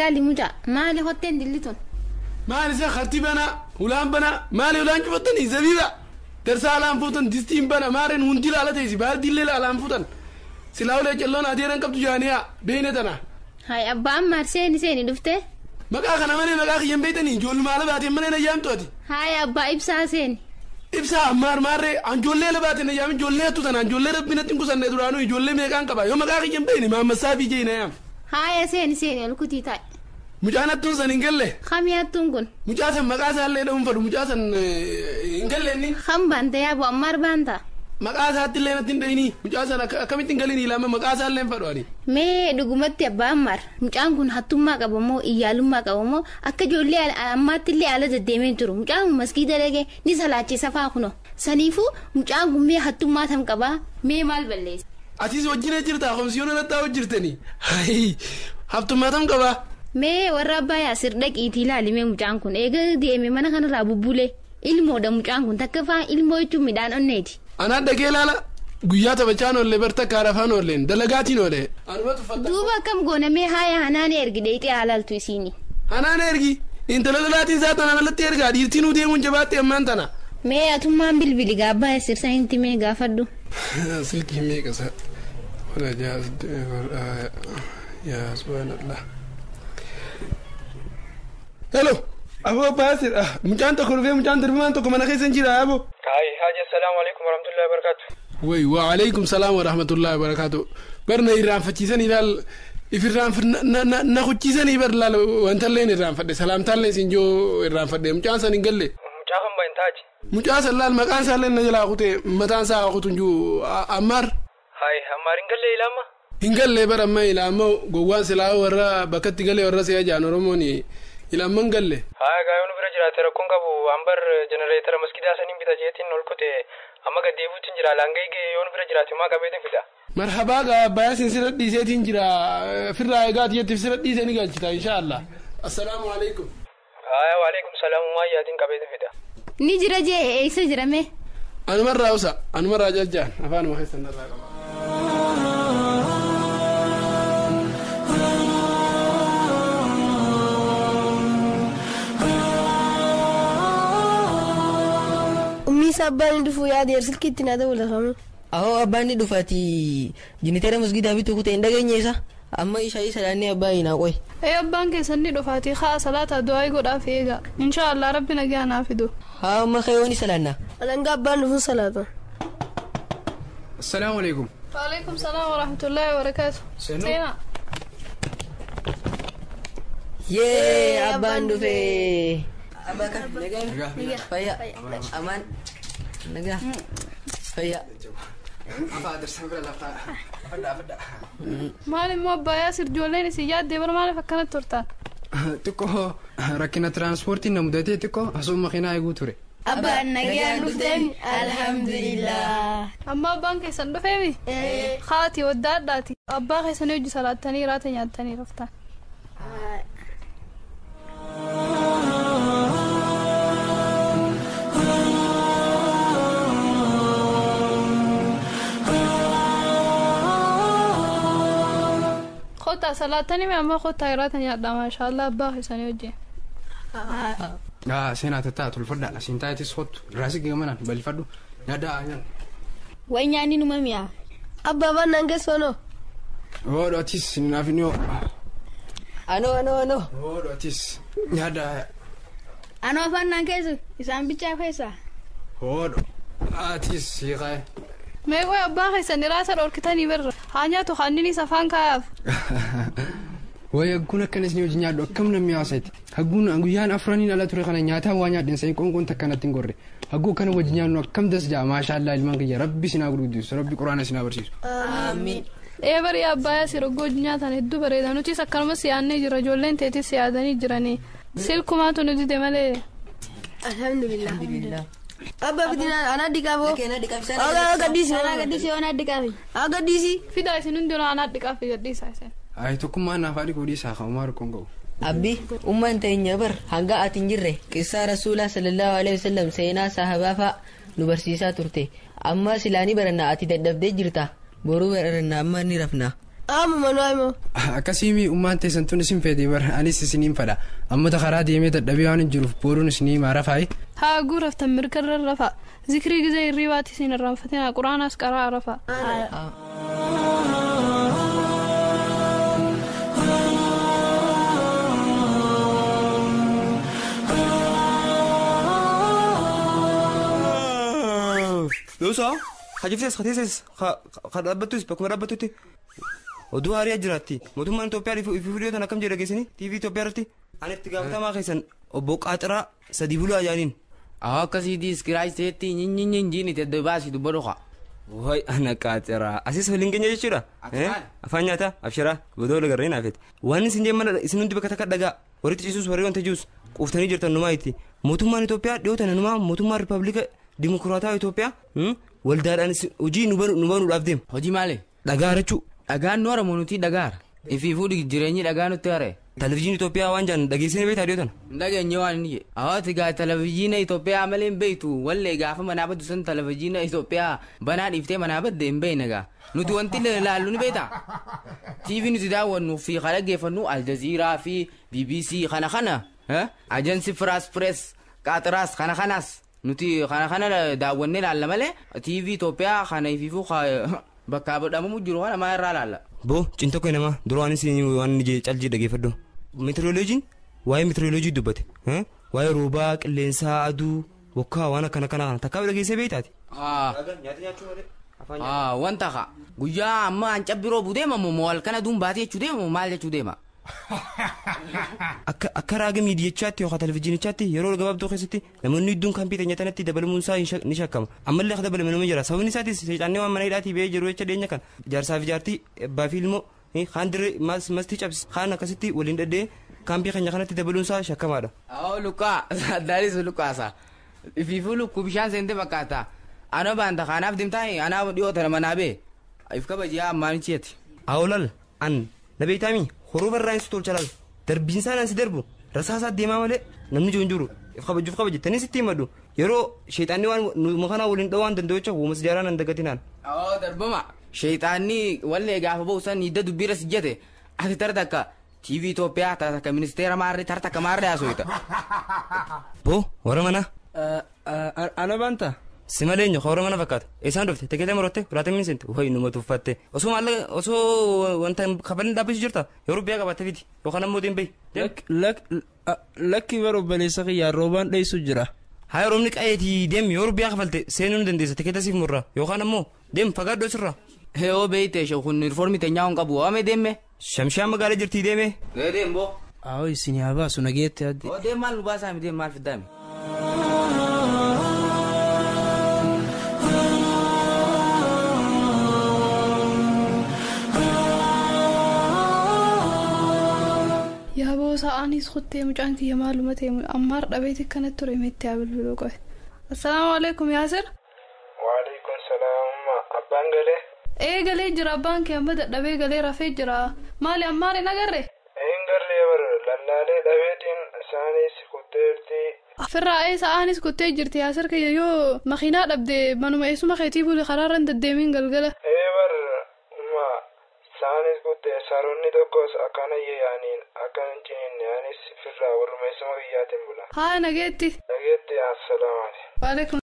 لالي مجا مالي هوتين دلتون مالي سخرتي بنا ولان بنا مالي ولان شفتني زبيبة ترسال لان فوتن دستين بنا مارن هنديل على تيسي بعد دليل على لان فوتن سلاولة جلون أديرن كم تجانيا بينتنا هاي أبا أمار سيني دفته مكا خنا مني مكا خيم بيتني جول ماله بعدين مني نجام تودي هاي أبا إبسا سيني إبسا مار عن جولة لبعدين نجام جولة تودنا عن جولة ربنا تنكو سنة درانو جولة ميكان كبا يوم مكا خيم بيني ما مسافي جينا يام هاي سيني الكتي تاي مجانا تونسن إنجلة خميات تونغون مجاسن مكاسة اللي دم فرو مجاسن إنجلة ني خم بانتا يا أبو أمار بانتا مكاسة اللي نتنديني مجاسن كم تنجليني لما مكاسة اللي فرو أني mee dhugumatti abbaa Ammar mucaan kun hattummaa qabamoo iyyaalummaa qabamoo akka ijoollee ammaattillee ala deddeemee jiru mucaan kun maskiida dhagee ni salaachisa faa kuno saniifuu mucaan kun mee hattummaa tam qabaa mee maal balleessa atis wajjin jirta komsiyoon irratti taa'u jirtanii hayi hattummaa tam qabaa mee warra abbaa Yaasir dhaqiitii ilaalimee mucaan kun eega deeme mana kanarraa bubbulee ilmoodha mucaan kun takka faa ilmoo jechuun midhaan onneeti anaa dhagee ilaala guyyaa taphachaan oolle barta kaarafaan oolleen dalagaatiin oole duuba akkam goonamee haaya hanaan ergi dheexee haalaltu isiini hanaan ergi intala dalaatiin isaa tanaan alatti ergaa dhiirtiin uu deemuun jabaatte ammaan tana mee atummaan bilbili gaabbaa Yaasir saayinti mee gaafadhu silkii meeqasa wala jaas yaa subhaanallah hello abo baasir mucaan tokko dhufee mucaan darbimaan tokko mana keessa jira abo haaji assalaamu alaykum warahmatullahi wabarakatuh وي وعليكم السلام ورحمة الله وبركاته برنا إيران فتشيسني دال إفران نخوتشيسني برلا وانت لين إيران فدي سلام تالي سنجو إيران فدي مجانسا نقل لي مجاهم بينتاج مجانسا لا المكان سالين نجلا أخوتي متان سا أخوتنجو أمار هاي أمار إنقل لي إلاما إنقل لي برا ما إلاما قوان سلاو ورا بكتي قلي ورا سيجان رموني إلاما انقل لي هاي قايون برجرا تركون كابو أمبر جنريتر مسكيدا سنين بتاجيتين نولكوتي أما قديم تنجرا لانجي يون برجرا تما قبيتين فدا مرحبا بايا سنسرت دي سي تنجرا في الرائقات يتفسرت دي سي نقال إن شاء الله السلام عليكم وعليكم السلام وما ياتين قبيتين فدا نجرا جي إيش جرمه أنا مرة أوسع أنا مرة جلجان أفان وحسن الرائقة أباني دفو يا دير سلكتي نادا ولا خامي أهو أباني دفاتي جنتيرا مسجد بيتو كنت عندك نيسا أما إيشاي سلاني أباني ناقوي أي أبان كيسني دفاتي خا صلاة دعاء قد أفيجا إن شاء الله ربنا جانا فيدو ها ما خيوني سلانا أنا نقابل دفو صلاة السلام عليكم وعليكم السلام ورحمة الله وبركاته سينا ياه أبان دفي أباك نجا فيا أمان نجا فيا أفادر سنفر الله فدا مالي مو أبا ياسر جولين سياد دبر مالي فكنا تورتان تكو ركنا ترانسبورتي نمدتي تكو أسوم مخينا يقولي أبا نجا نفتن الحمد لله أما أبان كيسن دفعي خاتي وداد داتي أبا كيسن يجي صلاة تاني راتني ياد تاني رفتان خوتا صلاة تاني ما خوتا راتني ياد ما شاء الله أبا كيسن يجي سينا تتاتو الفرد سينتايتي صوت راسك كمان بالفردو نادا عيان وين يعني نماميا أبا بان نانجسونو هو أتيس نافينيو أنو هو أتيس نادا أنا فان نانجسو إسام بيتشا فيسا هو أتيس يغاي ما يقول أبا كيسن راسل أوركتاني بر هانيا تخانيني سفان كاف ويقولون كناس نيوز نيادو كم نمياسات هقولون أنقيان أفرانين على طريقنا نياتها وانيا دين سيكون تكنا تنقري هقول كانوا وجنيانو كم دسجا ما شاء الله المانجي ربي سنابرو ديس ربي قرآن سنابرسيس آمين إيه بري أبا ياسر وجنيا ثاني دو بري دانو تيسا كلمة سياني جرجولين تيتي سيادني جراني سيلكما تنودي دمالي الحمد لله أبا بدينا أنا ديكافو أنا قديسي وأنا ديكافي قديسي في دايسي نندونا أنا ديكافي قديسي أي تكون ما نافعلي كودي ساخا عمر كونغو أبي أمان تينيا بر هنگا أتنجره كسا رسول الله صلى الله عليه وسلم سينا صحابة فا نبرسيسا ترتي أما سلاني برنا أتي تدفدي جرتا برو برنا أما نرفنا Manoo. Akkasii ummaan teessan tun isin fedhii bara anis isiniin fedha amma karaa deemee dadhabee waan hin jiruuf booruun isinii maara faayi. Haa guuraftan mirkarra rafa zikrii gizee irriibaati isin irraanfatina quraanaas qaraa rafa. Dosa hajiftes khateses khadabatus bakuma rabatuti oduu hariya jiraatti mootummaan Itoophiyaa ifi tan akkam jedha geessini TV Itoophiyaa irratti ani itti gaafatamaa keessan obbo Qaaxiraa sadii buluu ajaaniin akkasii diiskiraayiseetti nyinyinyinjiini tedde baasii dubba dhuqa. Way ana Qaaxiraa asis waliin keenya jechuudha afaan nyaata abshiraa godoo lagarree naafete waan isin jeemana isin hundi bakka takka dhagaa waritti ciisuus warri wanta jiruus quuftanii jirtan numaa itti mootummaan Itoophiyaa dhiyootan numaa mootummaan Riippaabilika Dimokiraataa Itoophiyaa waldaadhaan hojii nu banuudhaaf deema. Hojii maali? Dhagaa jechuu. Dhagaan nu haramu nuti dhagaara. Ifii fuudhi jireenyi dhagaa nutti hare. Televezyiinii Itoophiyaa waan jaan dhageessanii beektaa dhiyootan. Dhageenye waan inni jedhe. Hawaati gaa televezyiina Itoophiyaa malee hin beektu wallee gaafa manaa baddu san televezyiina Itoophiyaa banaa dhiiftee manaa badde hin beekne gaa. Nuti wanti ilaallu ni beektaa. TV nuti daawwannu fi kana dhaggeeffannu Aljaziiraa fi BBC kana ajansi Firaas Pirees Qaaxiraas kanaas. Nuti kana daawwanne ilaalla malee TV Itoophiyaa kana ifiifuu bakka badhamu jiru kana maa irraa ilaalla. Boo cintoo nama duraan isin waan ni calji dhageeffadhu. Meteoroloojiin waa'ee meteoroloojii dubbate. Waa'ee roobaa qilleensaa aduu bokkaa waan kana takkaa dhageessee beektaati. Nyaata nyaachuu malee. Wanta guyyaa amma an cabbiroo budeema moo wal kana duun baatee jechuu deema maal jechuu deema. Akka raaga miidiyachaatti yookaan televezyiinichaatti yeroo gabaabduu keessatti namoonni hedduun kan biite nyaatanitti dabalamuun isaa ni shakkama. Ammallee akka dabalame nama jira. Sababni isaatis seexannee waan mana hidhaatii ba'ee jiru jecha dhiyeenya kan jaarsaa fi jaartii abbaa fi ilmoo haandiree mastii cabse haan akkasitti waliin dhaddee kaampii keenya kanatti dabaluun isaa shakkamaadha. Lukaa Daalis Lukaasa ifiifuu lukkuu bishaan seentee fakkaata. Ana baanta kanaaf dimtaa ana dhiyoota nama naabee if kabajiyaa ammaanicheeti. Awolal an nabeetaami horooba irraa insu tolchalal darbiinsaan ansi darbu rasaasaa deemaa malee namni joonjuru if kabajuuf jettanii sitti himadu yeroo sheexaanni waan mukanaa waliin dhawaan danda'u jecha uumas jaaraan an dagatinaan. Darbama sheexaanni wallee gaafa ba'uusan hidda dubbiirra sijjate ati tartakka TV Itoophiyaa tartakka ministeera maarree tartakka maarree haasooyita. Boo warra mana. Ana banta. Simaleenyo hora mana fakkaata isaan dhufte tekeetee marootte fudhatee miinsinte wayi numa tuffatte osoo wanta kabalin dhaabbisu jirta yeroo biyya qabatte fiti yookaan ammoo deem bayi. Lakki baroo baleessa kiyyaa roobaan dheessu jira. Haa roobni qayeetii deem yeroo biyya kafalte seenuu ni dandeessa tekeeta siif murraa yookaan ammoo deem fagaadhoo sirraa. Yoo beeyte kun uniformii teenyaa hin qabu waamee deemme. Shamshaan magaalaa jirtii deeme. Deem boo. Isin yaa baasu nageetti adde. Deem maal nu baasaa deem maal fiddaami. Yaaboo sa'aanis kuttee mucaan kiyya maaluma ta'e ammaar dhabeeti kanatti ture meetti yaa bilbiluu qofe. Assalaamu alaikum Yaasir. Waalaikum salaam abbaan galee. Galee jira abbaan kee amma dadhabee galee rafee jira maali ammaar hin agarre. Hin garree bar lallaalee dhabeetiin isaanis kutteerti. Firraa sa'aanis kuttee jirti Yaasir kiyya yoo makiinaa dhabde manuma eessuma keetii buli karaarran deddeemiin galgala. Bar isaanis kuttee saaronni tokkos akkana yaaniin akkan ciniin yaanis firraa warrumeessuma biyyaatiin bula. Haa nageetti. Nageetti assalaamu alaikum. Waalaikum.